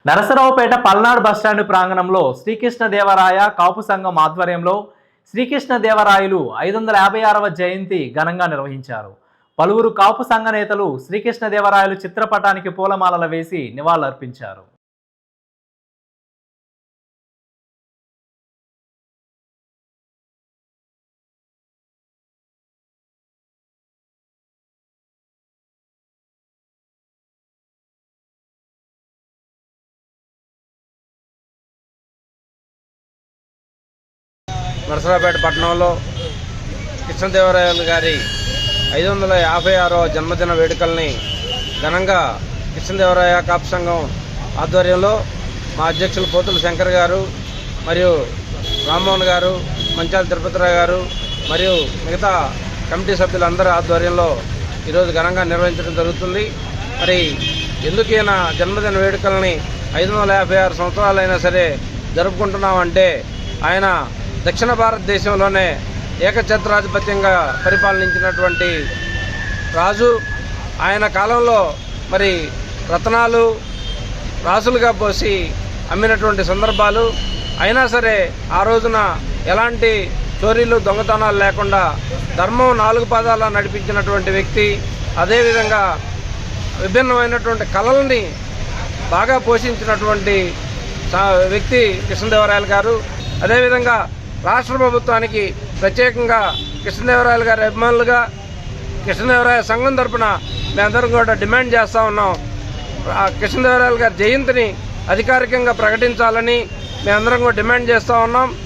Narasaraopet Palnadu bus stand ప్రాంగణంలో శ్రీకృష్ణదేవరాయ కాపు సంఘం ఆధ్వర్యంలో శ్రీకృష్ణదేవరాయలు 556వ జయంతి ఘనంగా నిర్వహించారు. పలువురు కాపు సంఘ నేతలు శ్రీకృష్ణదేవరాయలు చిత్రపటానికి పూలమాలలు వేసి నివాళులర్పించారు. నరసరావుపేట పట్టణంలో కృష్ణదేవరాయలు గారి 556వ జన్మదిన వేడుకల్ని ఘనంగా కృష్ణదేవరాయ కాపు సంఘం ఆధ్వర్యంలో మా అధ్యక్షులు పోతుల శంకర్ గారు మరియు రామ్మోహన్ గారు, మంచాల తిరుపతిరావు గారు మరియు మిగతా కమిటీ సభ్యులందరి ఆధ్వర్యంలో ఈరోజు ఘనంగా నిర్వహించడం జరుగుతుంది. మరి ఎందుకు ఈయన జన్మదిన వేడుకల్ని 556 సంవత్సరాలైనా సరే జరుపుకుంటున్నామంటే ఆయన దక్షిణ భారతదేశంలోనే ఏకఛత్రాధిపత్యంగా పరిపాలించినటువంటి రాజు. ఆయన కాలంలో మరి రత్నాలు రాసులుగా పోసి అమ్మినటువంటి సందర్భాలు అయినా సరే ఆ రోజున ఎలాంటి చోరీలు దొంగతనాలు లేకుండా ధర్మం 4 పాదాల నడిపించినటువంటి వ్యక్తి. అదేవిధంగా విభిన్నమైనటువంటి కళల్ని బాగా పోషించినటువంటి వ్యక్తి కృష్ణదేవరాయలు గారు. అదేవిధంగా రాష్ట్ర ప్రభుత్వానికి ప్రత్యేకంగా కృష్ణదేవరాయలు గారి అభిమానులుగా కృష్ణదేవరాయ సంఘం తరపున మేమందరం కూడా డిమాండ్ చేస్తూ ఉన్నాం. కృష్ణదేవరాయలు గారి జయంతిని అధికారికంగా ప్రకటించాలని మేమందరం కూడా డిమాండ్ చేస్తూ ఉన్నాం.